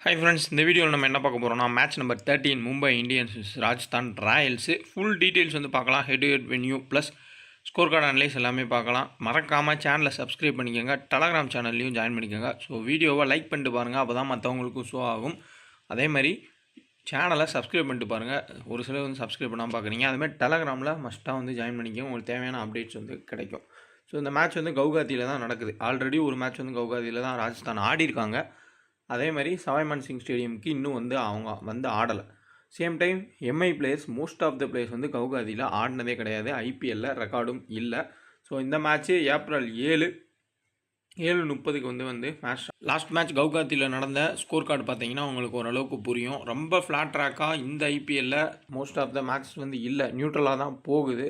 Hi friends, இந்த வீடியோவில் நம்ம என்ன பார்க்க போகிறோம்னா match number 13 Mumbai Indians Rajasthan royals full details வந்து பார்க்கலாம். Head venue plus score card analyse எல்லாமே பார்க்கலாம். மறக்காமல் சேனலை சப்ஸ்கிரைப் பண்ணிக்கோங்க, டெலகிராம் சேனல்லையும் ஜாயின் பண்ணிக்கோங்க. ஸோ வீடியோவை லைக் பண்ணிட்டு பாருங்கள், அப்போ தான் மற்றவங்களுக்கும் ஷோ ஆகும். அதே மாதிரி சேனலை சப்ஸ்கிரைப் பண்ணிட்டு பாருங்கள். ஒரு சிலர் வந்து சப்ஸ்கிரைப் பண்ணாமல் பார்க்குறீங்க. அதுமாதிரி டெலகிராமில் மஸ்ட்டாக வந்து ஜாயின் பண்ணிக்கோங்க, உங்களுக்கு தேவையான அப்டேட்ஸ் வந்து கிடைக்கும். ஸோ இந்த மேட்ச் வந்து கவுகாத்தியில் தான் நடக்குது. ஆல்ரெடி ஒரு மேட்ச் வந்து கவுகாத்தியில் தான் ராஜஸ்தான் ஆடிருக்காங்க. அதே மாதிரி சவாய் சிங் ஸ்டேடியமுக்கு இன்னும் வந்து அவங்க வந்து ஆடலை. Same time MI players most of the players வந்து கவுகாதியில் ஆடினதே கிடையாது. ஐபிஎல்லில் ரெக்கார்டும் இல்லை. ஸோ இந்த மேட்ச்சு ஏப்ரல் 7:30 வந்து மேட்ச். லாஸ்ட் மேட்ச் கவுகாத்தியில் நடந்த ஸ்கோர் கார்டு பார்த்தீங்கன்னா உங்களுக்கு ஓரளவுக்கு புரியும். ரொம்ப ஃப்ளாட் ட்ராக்காக இந்த ஐபிஎல்லில் மோஸ்ட் ஆஃப் த மேட்ச் வந்து இல்லை, நியூட்ரலாக தான் போகுது.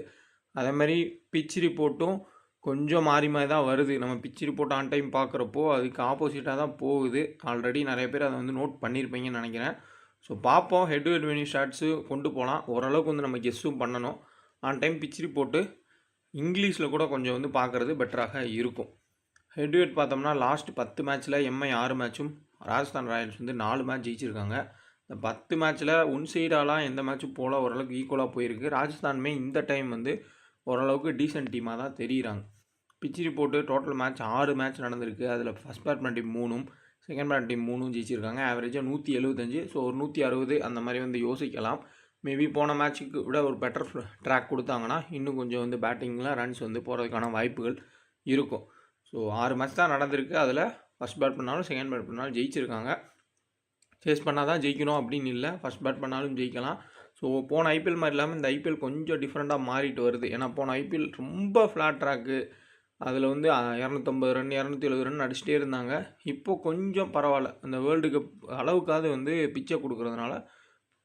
அதே மாதிரி பிச் ரிப்போர்ட்டும் கொஞ்சம் மாறி தான் வருது. நம்ம பிச் ரிப்போர்ட் ஆன் டைம் பார்க்குறப்போ அதுக்கு ஆப்போசிட்டாக தான் போகுது. ஆல்ரெடி நிறைய பேர் அதை வந்து நோட் பண்ணியிருப்பீங்கன்னு நினைக்கிறேன். ஸோ பார்ப்போம், ஹெட் வென்யூ ஷாட்ஸு கொண்டு போகலாம். ஓரளவுக்கு வந்து நம்ம கெஸ்ஸும் பண்ணணும். ஆன் டைம் பிச் ரிப்போர்ட்டு இங்கிலீஷில் கூட கொஞ்சம் வந்து பார்க்குறது பெட்டராக இருக்கும். ஹெட் பார்த்தோம்னா லாஸ்ட் 10 மேட்ச்சில் எம்ஐ 6 மேட்சும் ராஜஸ்தான் ராயல்ஸ் வந்து 4 மேட்ச் ஜெயிச்சிருக்காங்க. இந்த 10 மேட்ச்சில் ஒன் சைடாலாம் எந்த மேட்சும் போல் ஓரளவுக்கு ஈக்குவலாக போயிருக்கு. ராஜஸ்தானுமே இந்த டைம் வந்து ஓரளவுக்கு டீசென்ட் டீமாக தான் தெரியுறாங்க. Pitch report total match 6 match நடந்திருக்கு. அதில் ஃபஸ்ட் பேட்மேன் டீம் 3ம் செகண்ட் பேட் டீம் 3ம் ஜெயிச்சிருக்காங்க. ஆவரேஜாக 175. ஸோ ஒரு 160 அந்த மாதிரி வந்து யோசிக்கலாம். மேபி போன மேட்ச்சுக்கு விட ஒரு பெட்டர் ட்ராக் கொடுத்தாங்கன்னா இன்னும் கொஞ்சம் வந்து பேட்டிங்கில் ரன்ஸ் வந்து போகிறதுக்கான வாய்ப்புகள் இருக்கும். ஸோ 6 மேட்ச் தான் நடந்திருக்கு. அதில் ஃபஸ்ட் பேட் பண்ணாலும் செகண்ட் பேட் பண்ணாலும் ஜெயிச்சிருக்காங்க. சேஸ் பண்ணால் தான் ஜெயிக்கணும் அப்படின்னு இல்லை, ஃபஸ்ட் பேட் பண்ணாலும் ஜெயிக்கலாம். ஸோ போன ஐபிஎல் மாதிரி இல்லாமல் இந்த ஐபிஎல் கொஞ்சம் டிஃப்ரெண்ட்டாக மாறிட்டு வருது. ஏன்னா போன ஐபிஎல் ரொம்ப ஃப்ளாட் ட்ராக்கு, அதில் வந்து 250 ரன் 270 ரன் அடிச்சுட்டே இருந்தாங்க. இப்போது கொஞ்சம் பரவாயில்ல, அந்த வேர்ல்டு கப் அளவுக்காவது வந்து பிச்சை கொடுக்குறதுனால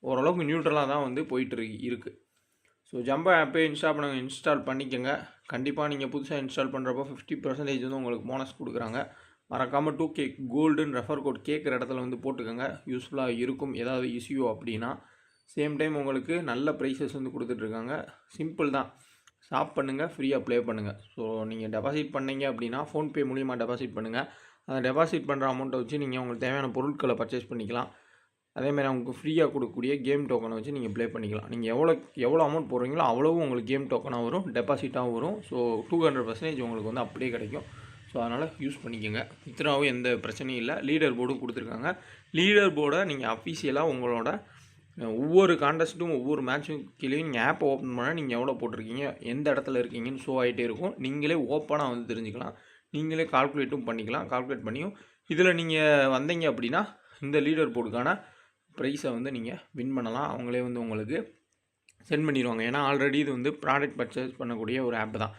ஓரளவுக்கு நியூட்ரலாக தான் வந்து போயிட்டு இருக்குது. ஸோ ஜம்போ ஆப்பே இன்ஸ்டால் பண்ணிக்கோங்க. கண்டிப்பாக நீங்கள் புதுசாக இன்ஸ்டால் பண்ணுறப்போ 50% வந்து உங்களுக்கு போனஸ் கொடுக்குறாங்க. மறக்காமல் 2K கோல்டுன்னு ரெஃபர் கோட் கேட்குற இடத்துல வந்து போட்டுக்கோங்க, யூஸ்ஃபுல்லாக இருக்கும் ஏதாவது இஷ்யூ அப்படின்னா. சேம் டைம் உங்களுக்கு நல்ல ப்ரைஸஸ் வந்து கொடுத்துட்ருக்காங்க. சிம்பிள் தான், ஷாப் பண்ணுங்கள், ஃப்ரீயாக ப்ளே பண்ணுங்கள். ஸோ நீங்கள் டெபாசிட் பண்ணிங்க அப்படின்னா ஃபோன்பே மூலிமா டெபாசிட் பண்ணுங்கள். அந்த டெபாசிட் பண்ணுற அமௌண்ட்டை வச்சு நீங்கள் உங்களுக்கு தேவையான பொருட்களை பர்ச்சேஸ் பண்ணிக்கலாம். அதேமாதிரி அவங்களுக்கு ஃப்ரீயாக கொடுக்கக்கூடிய கேம் டோக்கனை வச்சு நீங்கள் ப்ளே பண்ணிக்கலாம். நீங்கள் எவ்வளோ அமௌண்ட் போடுறீங்களோ அவ்வளோவும் உங்களுக்கு கேம் டோக்கனாக வரும், டெபாசிட்டாகவும் வரும். ஸோ 200% உங்களுக்கு வந்து அப்படியே கிடைக்கும். ஸோ அதனால் யூஸ் பண்ணிக்கோங்க. இத்தனாவும் எந்த பிரச்சனையும் இல்லை. லீடர் போர்டும் கொடுத்துருக்காங்க. லீடர் போர்டை நீங்கள் அஃபீஷியலாக உங்களோட ஒவ்வொரு கான்டெஸ்ட்டும் ஒவ்வொரு மேட்சும் கீழே நீங்கள் ஆப்பை ஓப்பன் பண்ணால் நீங்கள் எவ்வளோ போட்டிருக்கீங்க, எந்த இடத்துல இருக்கீங்கன்னு ஷோ ஆகிட்டே இருக்கும். நீங்களே ஓப்பனாக வந்து தெரிஞ்சுக்கலாம், நீங்களே கால்குலேட்டும் பண்ணிக்கலாம். கால்குலேட் பண்ணியும் இதில் நீங்கள் வந்தீங்க அப்படின்னா இந்த லீடர் போர்டுக்கான ப்ரைஸை வந்து நீங்கள் வின் பண்ணலாம். அவங்களே வந்து உங்களுக்கு சென்ட் பண்ணிடுவாங்க. ஏன்னா ஆல்ரெடி இது வந்து ப்ராடக்ட் பர்ச்சேஸ் பண்ணக்கூடிய ஒரு ஆப் தான்.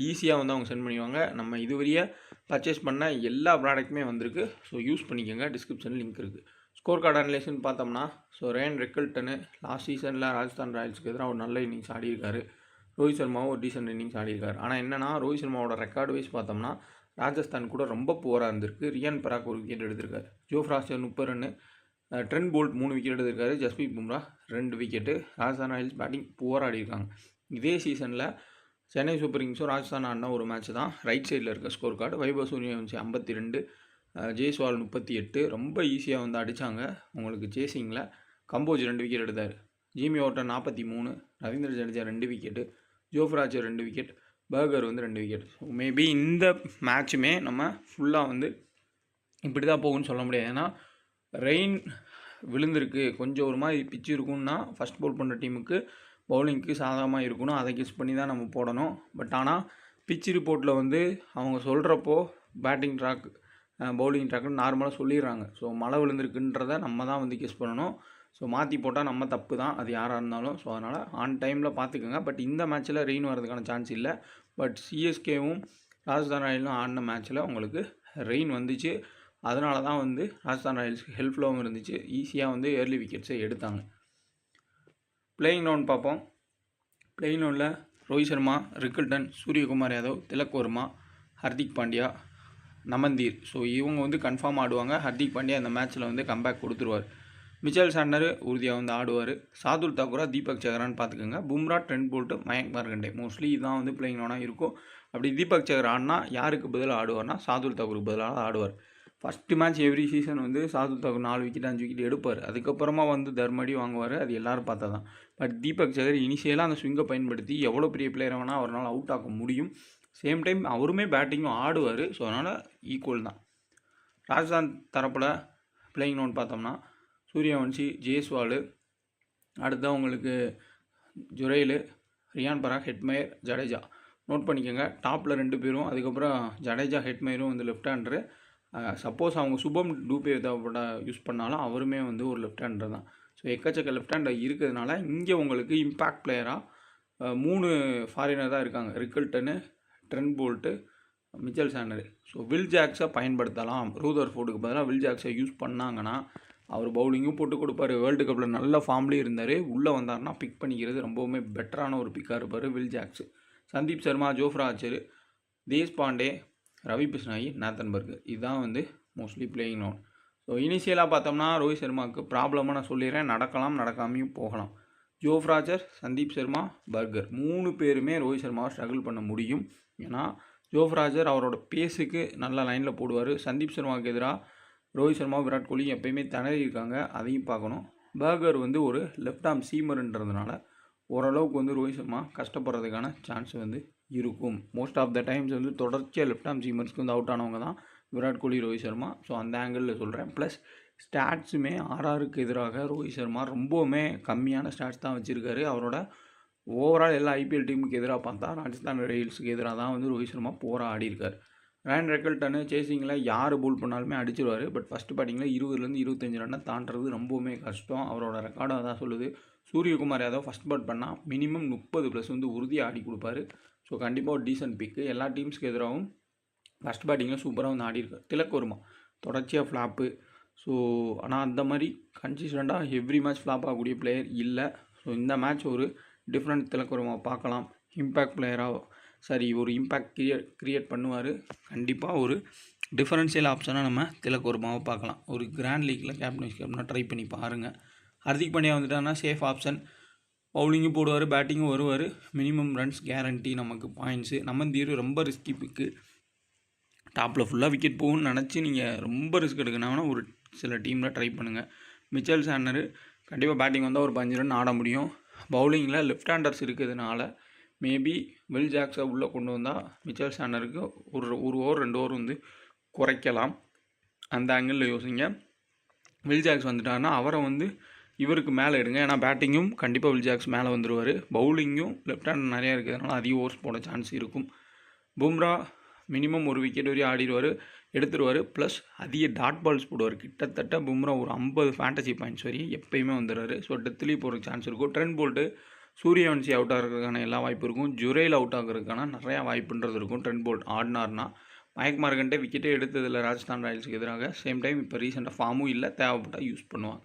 ஈஸியாக வந்து அவங்க சென்ட் பண்ணிடுவாங்க. நம்ம இதுவரையே பர்ச்சேஸ் பண்ண எல்லா ப்ராடக்ட்டுமே வந்திருக்கு. ஸோ யூஸ் பண்ணிக்கோங்க. டிஸ்கிரிப்ஷனில் லிங்க் இருக்குது. ஸ்கோர் கார்டு அனலைஸ்னு பார்த்தோம்னா, ஸோ ரேன் ரெக்கல்டனு லாஸ்ட் சீசனில் ராஜஸ்தான் ராயல்ஸுக்கு எதிராக ஒரு நல்ல இன்னிங்ஸ் ஆடியிருக்காரு. ரோஹித் சர்மாவும் ஒரு டீசென்ட் இன்னிங்ஸ் ஆடியிருக்காரு. ஆனால் என்னென்னா ரோஹித் சர்மாவோட ரெக்கார்டு வைஸ் பார்த்தோம்னா ராஜஸ்தான் கூட ரொம்ப புவராக இருந்திருக்கு. ரியான் பராக் ஒரு விக்கெட் எடுத்திருக்காரு. Jofra Archer 30 run, Trent Boult 3 wicket எடுத்திருக்காரு. Jaspreet Bumrah 2 wicket. Rajasthan Royals batting புவராக ஆடிருக்காங்க. இதே சீசனில் சென்னை சூப்பர் கிங்ஸும் ராஜஸ்தான் ஆடின ஒரு மேட்ச் தான் ரைட் சைடில் இருக்க ஸ்கோர் கார்டு. வைபவ் சூரியவன்சி 52, ஜெய்ஸ்வால் 38. ரொம்ப ஈஸியாக வந்து அடித்தாங்க உங்களுக்கு சேசிங்கில். கம்போஜ் 2 விக்கெட் எடுத்தார். ஜிமி ஓட்டர் 43, Ravindra Jadeja 2 wicket, Jofra Archer 2 wicket, Burger வந்து 2 விக்கெட். ஸோ மேபி இந்த மேட்சுமே நம்ம ஃபுல்லாக வந்து இப்படி தான் போகும்னு சொல்ல முடியாது. ஏன்னா ரெயின் விழுந்திருக்கு, கொஞ்சம் ஒரு மாதிரி பிச்சு இருக்குன்னா ஃபஸ்ட் பவுல் பண்ணுற டீமுக்கு பவுலிங்க்கு சாதகமாக இருக்கணும். அதை கெஸ் பண்ணி தான் நம்ம போடணும். பட் ஆனால் பிச் ரிப்போர்ட்டில் வந்து அவங்க சொல்கிறப்போ பேட்டிங் ட்ராக் பவுலிங் ட்ராக்னு நார்மலாக சொல்லிடுறாங்க. ஸோ மழை விழுந்திருக்குன்றதை நம்ம தான் வந்து கெஸ் பண்ணணும். ஸோ மாற்றி போட்டால் நம்ம தப்பு தான், அது யாராக இருந்தாலும். ஸோ அதனால் ஆன் டைமில் பார்த்துக்கோங்க. பட் இந்த மேட்ச்சில் ரெயின் வரதுக்கான சான்ஸ் இல்லை. பட் சிஎஸ்கேவும் ராஜஸ்தான் ராயல்ஸும் ஆடின மேட்ச்சில் உங்களுக்கு ரெயின் வந்துச்சு. அதனால தான் வந்து ராஜஸ்தான் ராயல்ஸுக்கு ஹெல்ப்ஃபுல்லாகவும் இருந்துச்சு. ஈஸியாக வந்து ஏர்லி விக்கெட்ஸை எடுத்தாங்க. பிளேயிங் ரவுண்ட் பார்ப்போம். பிளேயிங் ரவுண்டில் ரோஹித் சர்மா, ரிக்கல்டன், சூரியகுமார் யாதவ், திலக் வர்மா, ஹர்திக் பாண்டியா, நமந்தீர். ஸோ இவங்க வந்து கன்ஃபார்ம் ஆடுவாங்க. ஹர்திக் பாண்டியா இந்த மேட்ச்சில் வந்து கம்பேக் கொடுத்துருவார். மிச்சல் சாண்டர் உறுதியாக வந்து ஆடுவார். சாதுல் தாக்கூரா, தீபக் சஹரான்னு பார்த்துக்கோங்க. Bumrah, trend bolt, Mayank Markande. Mostly இதுதான் வந்து பிளேயிங் ரவுண்டாக இருக்கும். அப்படி தீபக் சஹர் ஆடினா யாருக்கு பதிலாக ஆடுவார்னா சாதுல் தாக்கூருக்கு பதிலாக ஆடுவார். ஃபஸ்ட்டு மேட்ச் எவ்ரி சீசன் வந்து சாதுல் தாக்கூர் 4 விக்கெட் 5 விக்கெட் எடுப்பார். அதுக்கப்புறமா வந்து தர்மடி வாங்குவார். அது எல்லோரும் பார்த்தா தான். பட் தீபக் சகர் இனிஷியலாக அந்த ஸ்விங்கை பயன்படுத்தி எவ்வளோ பெரிய பிளேயரை வேணால் அவரால் அவுட் ஆக்க முடியும். சேம் டைம் அவருமே பேட்டிங்கும் ஆடுவார். ஸோ அதனால் ஈக்குவல் தான். ராஜஸ்தான் தரப்பில் பிளேயிங் நோன் பார்த்தோம்னா சூரியவன்ஷி, ஜெய்ஸ்வால், அடுத்து உங்களுக்கு ஜுரைலு, ரியான் பராக், ஹெட்மயர், ஜடேஜா. நோட் பண்ணிக்கோங்க. டாப்பில் 2 பேரும், அதுக்கப்புறம் ஜடேஜா, ஹெட்மயரும் வந்து லெஃப்ட் ஹேண்டரு. சப்போஸ் அவங்க சுபம் டூபே தேவைப்பட யூஸ் பண்ணாலும் அவருமே வந்து ஒரு லெஃப்ட் ஹேண்டர் தான். ஸோ எக்கச்சக்க லெஃப்ட் ஹேண்டர் இருக்கிறதுனால இங்கே உங்களுக்கு இம்பேக்ட் பிளேயராக 3 ஃபாரினர் தான் இருக்காங்க. Rickelton, Trent Boult, Mitchell Santner. So Will ஜாக்ஸை பயன்படுத்தலாம். ரூதர்ஃபோர்டுக்கு பதிலாக வில் ஜாக்ஸை யூஸ் பண்ணாங்கன்னா அவர் பவுலிங்கும் போட்டு கொடுப்பாரு. வேர்ல்டு கப்பில் நல்ல ஃபார்ம்லேயும் இருந்தார். உள்ளே வந்தார்னா பிக் பண்ணிக்கிறது ரொம்பவுமே பெட்டரான ஒரு பிக்காக இருப்பார் will jacks. Sandeep Sharma, Jofra Archer, Deshpande, Ravi Bishnoi, Nathan burger. இதுதான் வந்து மோஸ்ட்லி பிளேயிங் நோன். ஸோ இனிஷியலாக பார்த்தோம்னா ரோஹித் சர்மாவுக்கு ப்ராப்ளமாக நான் சொல்லிடுறேன். நடக்கலாம், நடக்காமையும் போகலாம். Jofra Archer, Sandeep Sharma, burger 3 பேருமே ரோஹித் சர்மாவை ஸ்ட்ரகிள் பண்ண முடியும். ஏன்னா ஜோஃப்ரா ஆர்ச்சர் அவரோட பேஸுக்கு நல்ல லைனில் போடுவார். சந்தீப் சர்மாவுக்கு எதிராக ரோஹித் சர்மா, விராட் கோலி எப்பயுமே திணறி இருக்காங்க. அதையும் பார்க்கணும். பர்கர் வந்து ஒரு லெஃப்ட் ஆர்ம் சீமர்ன்றதுனால ஓரளவுக்கு வந்து ரோஹித் சர்மா கஷ்டப்படுறதுக்கான சான்ஸ் வந்து இருக்கும். மோஸ்ட் ஆஃப் த டைம்ஸ் வந்து தொடர்ச்சியாக லெஃப்ட் ஆர்ம் சீமர்ஸ்க்கு வந்து அவுட் ஆனவங்க தான் விராட் கோலி, ரோஹித் சர்மா. ஸோ அந்த ஆங்கிளில் சொல்கிறேன். ப்ளஸ் ஸ்டாட்ஸுமே ஆர்ஆருக்கு எதிராக ரோஹித் சர்மா ரொம்பவுமே கம்மியான ஸ்டாட்ஸ் தான் வச்சுருக்காரு. அவரோட ஓவரால் எல்லா ஐபிஎல் டீமுக்கு எதிராக பார்த்தா ராஜஸ்தான் ராயல்ஸுக்கு எதிராக தான் வந்து ரோஹித் சர்மா போராடி இருக்கார். ரேன் ரெக்கல்டனு சேசிங்கில் யார் போல் பண்ணாலுமே அடிச்சிருவார். பட் ஃபஸ்ட்டு பேட்டிங்கில் 20லேருந்து 25 ரன்னை தாண்டுறது ரொம்பவுமே கஷ்டம். அவரோட ரெக்கார்டு அதான் சொல்லுது. சூரியகுமார் யாதவ் ஃபஸ்ட் பேட் பண்ணால் மினிமம் 30+ வந்து உறுதியாக ஆடி கொடுப்பாரு. ஸோ கண்டிப்பாக ஒரு டீசன்ட் பிக்கு. எல்லா டீம்ஸ்க்கு எதிராகவும் ஃபஸ்ட் பேட்டிங்கில் சூப்பராக வந்து ஆடிருக்கார். திலக் வர்மா தொடர்ச்சியாக ஃப்ளாப்பு. ஸோ ஆனால் அந்த மாதிரி கன்சிஸ்டண்ட்டாக எவ்ரி மேட்ச் ஃப்ளாப் ஆகக்கூடிய பிளேயர் இல்லை. ஸோ இந்த மேட்ச் ஒரு டிஃப்ரெண்ட் திலக் வர்மா பார்க்கலாம். இம்பேக்ட் பிளேயராக ஒரு இம்பேக்ட் க்ரியேட் பண்ணுவார். கண்டிப்பாக ஒரு டிஃபரன்ஷியல் ஆப்ஷனாக நம்ம திலக் வர்மாவை பார்க்கலாம். ஒரு கிராண்ட் லீக்கில் கேப்டனாக ட்ரை பண்ணி பாருங்கள். ஹர்திக் பாண்டியா வந்துட்டாங்கன்னா சேஃப் ஆப்ஷன். பவுலிங்கும் போடுவார், பேட்டிங்கும் வருவார். மினிமம் ரன்ஸ் கேரண்டி, நமக்கு பாயிண்ட்ஸு. நம்ம தீர்வு ரொம்ப ரிஸ்கி பிக்கு. டாப்பில் ஃபுல்லாக விக்கெட் போகும்னு நினச்சி நீங்கள் ரொம்ப ரிஸ்க் எடுக்கணும்னா ஒரு சில டீமில் ட்ரை பண்ணுங்கள். மிச்சல் சாண்டர் கண்டிப்பாக பேட்டிங் வந்தால் ஒரு 15 ரன் ஆட முடியும். பவுலிங்கில் லெஃப்ட் ஹேண்டர்ஸ் இருக்கிறதுனால மேபி வில் ஜாக்ஸை உள்ளே கொண்டு வந்தால் மிச்சல் சாண்டருக்கு ஒரு ஓவர் 2 ஓவர் வந்து குறைக்கலாம். அந்த ஆங்கிளில் யோசிங்க. வில் ஜாக்ஸ் வந்துட்டாருன்னா அவரை வந்து இவருக்கு மேலே எடுங்க. ஏன்னா பேட்டிங்கும் கண்டிப்பாக வில் ஜாக்ஸ் மேலே வந்துடுவார். பவுலிங்கும் லெஃப்ட் ஹேண்டர் நிறையா இருக்கிறதுனால அதிக ஓவர்ஸ் போட சான்ஸ் இருக்கும். பும்ரா மினிமம் ஒரு விக்கெட் வரையும் ஆடிடுவார், எடுத்துருவார். ப்ளஸ் அதிக டாட் பால்ஸ் போடுவார். கிட்டத்தட்ட பும்ரா ஒரு 50 ஃபேண்டசி பாயிண்ட்ஸ் வரையும் எப்பயுமே வந்துடுறாரு. ஸோ டெத்துலேயும் போகிறதுக்கு சான்ஸ் இருக்கும். ட்ரெண்ட் போல்ட்டு, சூரியவன்ஷி அவுட் ஆகிறதுக்கான எல்லா வாய்ப்பு இருக்கும். ஜுரைல் அவுட் ஆகிறதுக்கான நிறையா வாய்ப்புன்றது இருக்கும். ட்ரெண்ட் போல்ட் ஆடினார்னா மயக் மார்கண்டே விக்கெட்டே எடுத்ததில்லை ராஜஸ்தான் ராயல்ஸுக்கு எதிராக. சேம் டைம் இப்போ ரீசெண்டாக ஃபார்மும் இல்லை, தேவைப்பட்டால் யூஸ் பண்ணுவாங்க.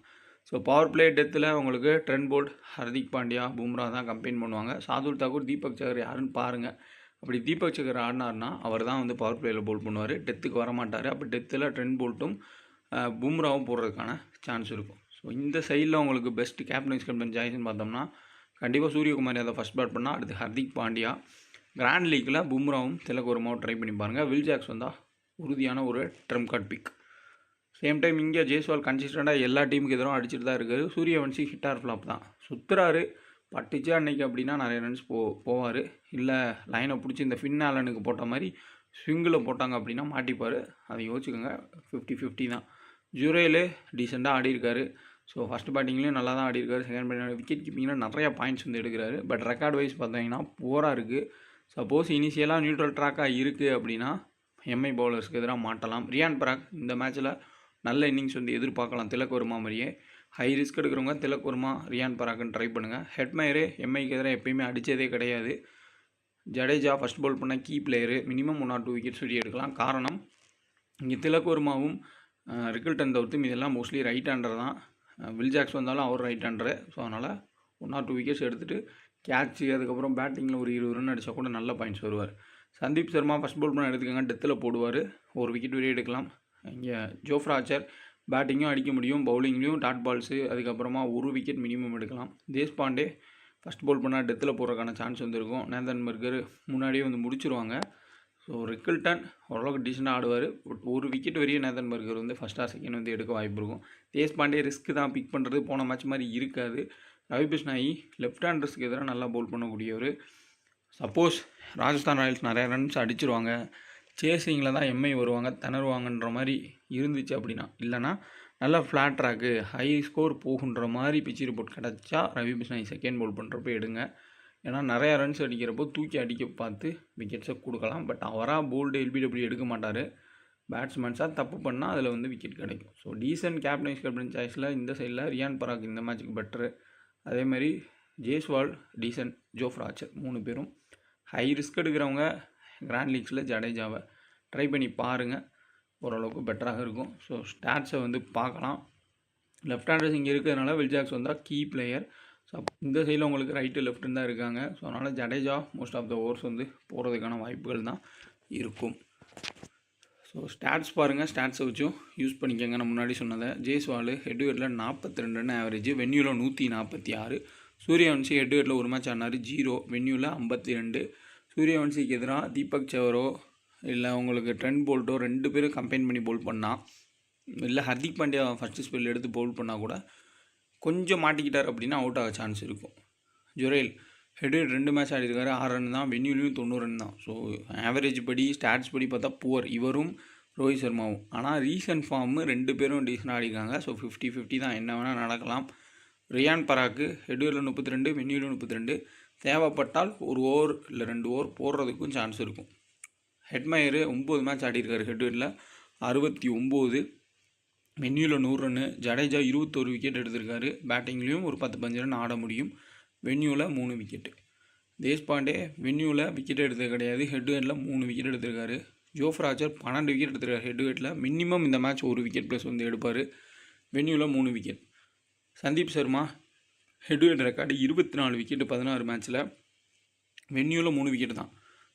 ஸோ பவர் பிளே டெத்தில் உங்களுக்கு ட்ரெண்ட் போல்ட், ஹர்திக் பாண்டியா, பும்ரா தான் கம்பெயின் பண்ணுவாங்க. சாதுல் தாக்கூர், தீபக் சகர் யாருன்னு பாருங்கள். அப்படி தீபக் சகர் ஆடினார்னா அவர் தான் வந்து பவர் பிளேயில் போல் பண்ணுவார். டெத்துக்கு வரமாட்டார். அப்போ டெத்தில் ட்ரெண்ட் போல்ட்டும் பும்ராவும் போடுறதுக்கான சான்ஸ் இருக்கும். ஸோ இந்த சைடில் உங்களுக்கு பெஸ்ட் கேப்டன்ஸ் கேப்டன் சாய்ஸ்ன்னு பார்த்தோம்னா கண்டிப்பாக சூரியகுமார் யாதவ் ஃபஸ்ட் பேட் பண்ணால் அடுத்து ஹர்திக் பாண்டியா. கிராண்ட் லீக்கில் பும்ராவும் திலக் வர்மாவும் ட்ரை பண்ணி பாருங்கள். வில் ஜாக்ஸ் வந்தால் உறுதியான ஒரு trump card pick. Same time இங்கே ஜெய்ஸ்வால் கன்சிஸ்டண்ட்டாக எல்லா டீமுக்கு எதிரும் அடிச்சுட்டு தான் இருக்காரு. சூரியவன்ஷி ஹிட் ஆர் ஃப்ளாப் தான் சுற்றுறாரு. பட்டுச்சு அன்னைக்கு அப்படின்னா நிறைய ரன்ஸ் போவார். இல்லை லைனை பிடிச்சி இந்த ஃபின் ஆலனுக்கு போட்ட மாதிரி ஸ்விங்கில் போட்டாங்க அப்படின்னா மாட்டிப்பார். அதை யோசிச்சுக்கோங்க. 50-50 தான். ஜுரைலே டீசெண்டாக ஆடிருக்காரு. ஸோ ஃபஸ்ட் பேட்டிங்லேயும் நல்லா தான் ஆடிருக்காரு. செகண்ட் பேட்டிங் விக்கெட் கீப்பிங்கில் நிறையா பாயிண்ட்ஸ் வந்து எடுக்கிறாரு. பட் ரெக்கார்ட் வைஸ் பார்த்தீங்கன்னா போராக இருக்குது. சப்போஸ் இனிஷியலாக நியூட்ரல் ட்ராக்காக இருக்குது அப்படின்னா எம்ஐ பவுலர்ஸ்க்கு எதிராக மாட்டலாம். ரியான் பராக் இந்த மேட்ச்சில் நல்ல இன்னிங்ஸ் வந்து எதிர்பார்க்கலாம். திலக் வர்மா மாதிரியே ஹை ரிஸ்க் எடுக்கிறவங்க திலக் வர்மா, ரியான் பராக்னு ட்ரை பண்ணுங்கள். ஹெட்மயரே எம்ஐக்கு எதிராக எப்பயுமே அடித்ததே கிடையாது. ஜடேஜா ஃபஸ்ட் பால் பண்ண key player. Minimum 1 or 2 wickets சொல்லி எடுக்கலாம். காரணம் இங்கே திலக் வர்மாவும் ரிக்கல்டன் தவிர்த்து இதெல்லாம் மோஸ்ட்லி ரைட் ஹேண்டர் தான். வில் ஜாக்ஸ் வந்தாலும் அவர் ரைட் ஹேண்டரு. ஸோ அதனால் 1 or 2 விக்கெட்ஸ் எடுத்துகிட்டு கேட்ச்சு அதுக்கப்புறம் பேட்டிங்கில் ஒரு 20 ரன் அடித்தா கூட நல்ல பாயிண்ட்ஸ் வருவார். சந்தீப் சர்மா ஃபஸ்ட் பால் பண்ண எடுத்துக்கோங்க. டெத்தில் போடுவார். ஒரு விக்கெட் வரையும் எடுக்கலாம். இங்கே ஜோஃப்ரா ஆர்ச்சர் பேட்டிங்கும் அடிக்க முடியும், பவுலிங்லேயும் டாட் பால்ஸு, அதுக்கப்புறமா ஒரு விக்கெட் மினிமம் எடுக்கலாம். தேஷ்பாண்டே ஃபஸ்ட் பால் பண்ணால் டெத்தில் போடுறதுக்கான சான்ஸ் வந்துருக்கும். நேத்தன் பர்கர் முன்னாடியே வந்து முடிச்சிருவாங்க. ஸோ ரிக்கில்டன் ஓரளவுக்கு டீசெண்டாக ஆடுவார். பட் ஒரு விக்கெட் வரையும் நேதன் பர்கர் வந்து ஃபஸ்ட் ஆர் செகண்ட் வந்து எடுக்க வாய்ப்பு இருக்கும். தேஷ்பாண்டே ரிஸ்க்கு தான் பிக் பண்ணுறது, போன மேட்ச் மாதிரி இருக்காது. ரவி பிஷ்னாயி லெஃப்ட் ஹேண்டர்ஸ்க்கு எதிராக நல்லா பவுல் பண்ணக்கூடியவர். சப்போஸ் ராஜஸ்தான் ராயல்ஸ் நிறையா ரன்ஸ் அடிச்சிருவாங்க, சேசிங்கில் தான் எம்ஐ வருவாங்க, திணறுவாங்கன்ற மாதிரி இருந்துச்சு அப்படின்னா, இல்லைனா நல்லா ஃப்ளாட் ட்ராக்கு ஹை ஸ்கோர் போகுன்ற மாதிரி பிச்சு ரிப்போர்ட் கிடச்சா ரவி பிஷ்னாயி செகண்ட் பவுல் பண்ணுறப்ப எடுங்க. ஏன்னா நிறையா ரன்ஸ் அடிக்கிறப்போ தூக்கி அடிக்க பார்த்து விக்கெட்ஸை கொடுக்கலாம். பட் அவராக போல்டு எல்பிடபிள்யூ எடுக்க மாட்டார். பேட்ஸ்மேன்ஸாக தப்பு பண்ணால் அதில் வந்து விக்கெட் கிடைக்கும். ஸோ டீசன்ட் கேப்டன் சாய்ஸில் இந்த சைடில் ரியான் பராக் இந்த மேட்ச்சுக்கு பெட்ரு. அதேமாதிரி ஜேஸ்வால் டீசன்ட், ஜோஃப்ரா ஆர்ச்சர் 3 பேரும் ஹை ரிஸ்க் எடுக்கிறவங்க கிராண்ட் லீக்ஸில் ஜடேஜாவை ட்ரை பண்ணி பாருங்கள், ஓரளவுக்கு பெட்டராக இருக்கும். ஸோ ஸ்டாட்ஸை வந்து பார்க்கலாம். லெஃப்ட் ஹேண்டர்ஸ் இங்கே இருக்கிறதுனால வில் ஜாக்ஸ் வந்தால் கீ பிளேயர். ஸோ இந்த சைடில் உங்களுக்கு ரைட்டு லெஃப்ட்டுன்னு தான் இருக்காங்க. ஸோ அதனால் Jadeja most of the overs வந்து போகிறதுக்கான வாய்ப்புகள் தான் இருக்கும். ஸோ ஸ்டாட்ஸ் பாருங்கள், ஸ்டாட்ஸை வச்சும் யூஸ் பண்ணிக்கோங்க. நான் முன்னாடி சொன்னதை ஜெய்ஸ்வால் ஹெட்வேர்டில் 42 ரன் ஆவரேஜ், வென்யூவில் 146. சூரியவன்சி ஹெட்வேர்டில் ஒரு மேட்ச் ஆனார் 0, வென்யூவில் 52. சூரியவன்சிக்கு எதிராக தீபக் சவரோ இல்லை உங்களுக்கு ட்ரெண்ட் போல்ட்டோ 2 பேரும் கம்பைன் பண்ணி பவுல் பண்ணால், இல்லை ஹர்திக் பாண்டியா ஃபஸ்ட்டு ஸ்பெல் எடுத்து பவுல் பண்ணால் கூட கொஞ்சம் மாட்டிக்கிட்டார் அப்படின்னா அவுட் ஆக சான்ஸ் இருக்கும். ஜுரேல் ஹெட்வேர்ட் 2 மேட்ச் ஆடிருக்காரு, 6 ரன் தான், வென்யூலையும் 90 ரன் தான். ஸோ ஆவரேஜ் படி ஸ்டாட்ஸ் படி பார்த்தா புவர் இவரும் ரோஹித் சர்மாவும். ஆனால் ரீசன்ட் ஃபார்மு 2 பேரும் டீசெண்டாக ஆடிருக்காங்க. ஸோ 50-50 தான், என்ன வேணால் நடக்கலாம். ரியான் பராக்கு ஹெட்வேர்டில் 32, வென்யூவில் 32. தேவைப்பட்டால் ஒரு ஓவர் இல்லை 2 ஓவர் போடுறதுக்கும் சான்ஸ் இருக்கும். ஹெட்மயரு 9 மேட்ச் ஆடிருக்காரு ஹெட்வேர்டில் 69, வென்யூவில் 100 ரன்னு. ஜடேஜா 21 விக்கெட் எடுத்திருக்காரு, பேட்டிங்லேயும் ஒரு 10-15 ரன் ஆட முடியும். வென்யூவில் 3 விக்கெட்டு. தேஷ்பாண்டே வென்யூவில் விக்கெட் எடுத்தது கிடையாது, ஹெட்வேர்டில் 3 விக்கெட் எடுத்திருக்காரு. ஜோஃப்ரா ஆர்ச்சர் 12 விக்கெட் எடுத்திருக்காரு ஹெட்வேர்டில். மினிமம் இந்த மேட்ச் 1 விக்கெட் ப்ளஸ் வந்து எடுப்பார், வென்யூவில் 3 விக்கெட். சந்தீப் சர்மா ஹெட்வேர்ட் ரெக்கார்டு 24 விக்கெட்டு 16 மேட்ச்சில், வென்யூவில் 3 விக்கெட் தான்.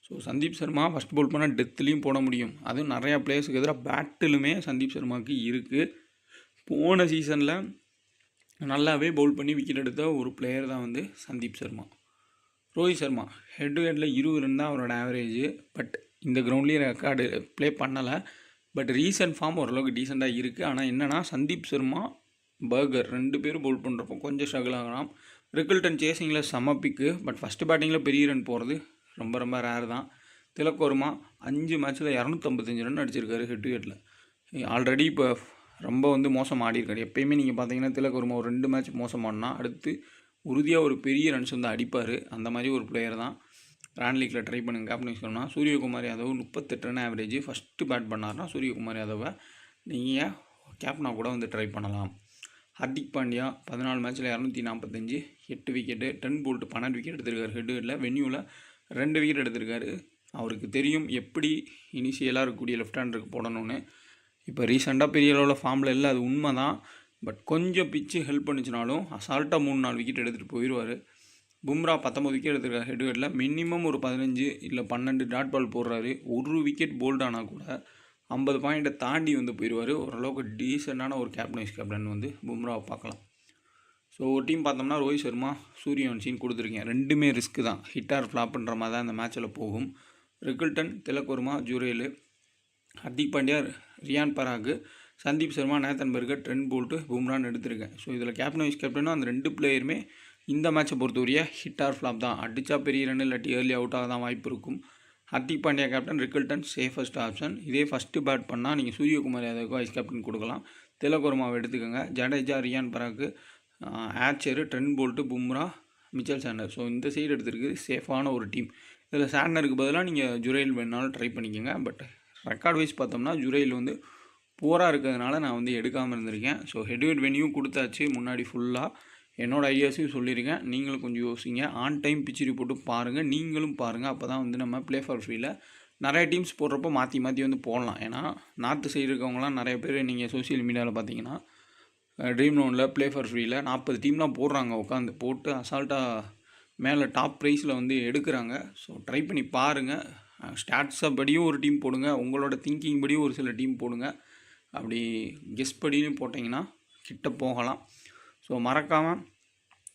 So Sandeep Sharma first bowl பண்ணால் டெத்துலேயும் போட முடியும். அதுவும் நிறையா பிளேயர்ஸுக்கு எதிராக பேட்டிலுமே சந்தீப் சர்மாவுக்கு இருக்குது. போன சீசனில் நல்லாவே பவுல் பண்ணி விக்கெட் எடுத்த ஒரு பிளேயர் தான் வந்து சந்தீப் சர்மா. ரோஹித் சர்மா ஹெட்வேர்டில் 20 ரன் தான் அவரோட ஆவரேஜ். பட் இந்த கிரவுண்ட்லேயும் ரெக்கார்டு ப்ளே பண்ணலை. பட் ரீசன்ட் ஃபார்ம் ஓரளவுக்கு டீசெண்டாக இருக்குது. ஆனால் என்னென்னா சந்தீப் சர்மா பர்கர் 2 பேரும் பவுல் பண்ணுறப்போ கொஞ்சம் ஸ்ட்ரகிள் ஆகலாம். ரிக்கில்டன் சேசிங்கில் செம பிக்கு. பட் ஃபஸ்ட்டு பேட்டிங்கில் பெரிய ரன் போகிறது ரொம்ப ரொம்ப ரேர் தான். திலக் வர்மா 5 மேட்ச்சில் 255 ரன் அடிச்சிருக்காரு ஹெட்வேர்டில். ஆல்ரெடி இப்போ ரொம்ப வந்து மோசம் ஆடிருக்காரு. எப்பயுமே நீங்கள் பார்த்தீங்கன்னா திலக் வர்மா ஒரு 2 மேட்ச் மோசமானா அடுத்து உறுதியாக ஒரு பெரிய ரன்ஸ் வந்து அடிப்பார். அந்த மாதிரி ஒரு பிளேயர் தான். கிராண்ட் லீக்கில் ட்ரை பண்ணுங்க. கேப்டன் சொன்னால் Suryakumar Yadav 38 run average. First bat பண்ணார்னா சூரியகுமார் யாதவை நீங்கள் கேப்டனாக கூட வந்து ட்ரை பண்ணலாம். ஹர்திக் பாண்டியா 14 மேட்ச்சில் 245, 8 விக்கெட்டு. ட்ரெண்ட் போல்ட் 12 விக்கெட் எடுத்திருக்காரு ஹெட்வேர்டில், வென்யூவில் 2 விக்கெட் எடுத்திருக்காரு. அவருக்கு தெரியும் எப்படி இனிஷியலாக இருக்கக்கூடிய லெஃப்ட் ஹேண்டருக்கு போடணும்னு. இப்போ ரீசெண்டாக பெரிய அளவில் ஃபார்மில் இல்லை, அது உண்மை தான். பட் கொஞ்சம் பிச்சு ஹெல்ப் பண்ணிச்சுனாலும் அசால்ட்டாக 3-4 விக்கெட் எடுத்துகிட்டு போயிடுவார். பும்ரா 19 விக்கெட் எடுத்திருக்காரு ஹெட்வேர்டில். மினிமம் ஒரு 15 இல்லை 12 டாட் பால் போடுறாரு. ஒரு விக்கெட் போல்ட் ஆனால் கூட 50 பாயிண்ட்டை தாண்டி வந்து போயிடுவார். ஓரளவுக்கு டீசெண்டான ஒரு கேப்டன் வந்து பும்ராவை பார்க்கலாம். ஸோ ஒரு டீம் பார்த்தோம்னா ரோஹித் சர்மா சூரியவன்சின்னு கொடுத்துருக்கேன். 2மே ரிஸ்க்கு தான், ஹிட் ஆர் ஃப்ளாப்ன்ற மாதிரி தான் இந்த மேட்ச்சில் போகும். Rickelton, Tilak Varma, Jurel, Hardik Pandya, Riyan Parag, Sandeep Sharma, Nathan Burger, Trent Boult, பும்ரான்னு எடுத்திருக்கேன். ஸோ இதில் கேப்டனும் அந்த 2 பிளேயருமே இந்த மேட்சை பொறுத்தவரைய ஹிட் ஆர் ஃப்ளாப் தான். அடித்தா பெரிய ரன் இல்லாட்டி ஏர்லி அவுட் ஆக தான் வாய்ப்பு இருக்கும். Hardik Pandya captain, Rickelton safest option. இதே ஃபஸ்ட்டு பேட் பண்ணால் நீங்கள் சூரியகுமார் யாதவுக்கு வைஸ் கேப்டன் கொடுக்கலாம். திலக் வர்மாவை எடுத்துக்கோங்க. Jadeja, Riyan Parag, Archer, Trent Boult, Bumrah, Mitchell Santner. So இந்த சைடு எடுத்துருக்கு சேஃபான ஒரு டீம். இதில் சாண்டருக்கு பதிலாக நீங்கள் ஜுரேல் வேணாலும் ட்ரை பண்ணிக்கோங்க. பட் ரெக்கார்ட் வைஸ் பார்த்தோம்னா ஜுரேல் வந்து போராக இருக்கிறதுனால நான் வந்து எடுக்காமல் இருந்திருக்கேன். ஸோ ஹெட்வேர்ட் வென்யூவும் கொடுத்தாச்சு முன்னாடி ஃபுல்லாக. என்னோடய ஐடியாஸையும் சொல்லியிருக்கேன், நீங்களும் கொஞ்சம் யோசிங்க. ஆன் டைம் பிச் ரிப்போர்ட்டு பாருங்கள், நீங்களும் பாருங்கள். அப்போ தான் வந்து நம்ம ப்ளே ஃபார் ஃப்ரீயில் நிறைய டீம்ஸ் போடுறப்போ மாற்றி வந்து போடலாம். ஏன்னா நார்த்து சைடு இருக்கவங்களாம் நிறைய பேர் நீங்கள் சோசியல் மீடியாவில் பார்த்தீங்கன்னா ட்ரீம் லோனில் ப்ளே ஃபார் ஃப்ரீயில் 40 டீம்லாம் போடுறாங்க. உட்காந்து போட்டு அசால்ட்டாக மேலே டாப் ப்ரைஸில் வந்து எடுக்கிறாங்க. ஸோ ட்ரை பண்ணி பாருங்கள். ஸ்டாட்ஸை படியும் ஒரு டீம் போடுங்க, உங்களோட திங்கிங் படியும் ஒரு சில டீம் போடுங்க. அப்படி கெஸ் படியும் போட்டிங்கன்னா கிட்ட போகலாம். ஸோ மறக்காமல்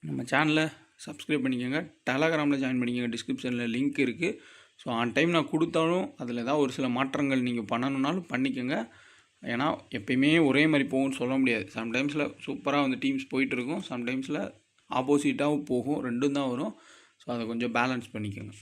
நம்ம சேனலை சப்ஸ்கிரைப் பண்ணிக்கோங்க. டெலகிராமில் ஜாயின் பண்ணிக்கோங்க, டிஸ்கிரிப்ஷனில் லிங்க் இருக்குது. ஸோ ஆன் டைம் நான் கொடுத்தாலும் அதில் ஏதாவது ஒரு சில மாற்றங்கள் நீங்கள் பண்ணணுன்னாலும் பண்ணிக்கோங்க. ஏன்னா எப்பயுமே ஒரே மாதிரி போகும்னு சொல்ல முடியாது. சம்டைம்ஸில் சூப்பராக வந்து டீம்ஸ் போயிட்டுருக்கும், சம்டைம்ஸில் ஆப்போசிட்டாகவும் போகும், 2ம் தான் வரும். ஸோ அதை கொஞ்சம் பேலன்ஸ் பண்ணிக்கோங்க.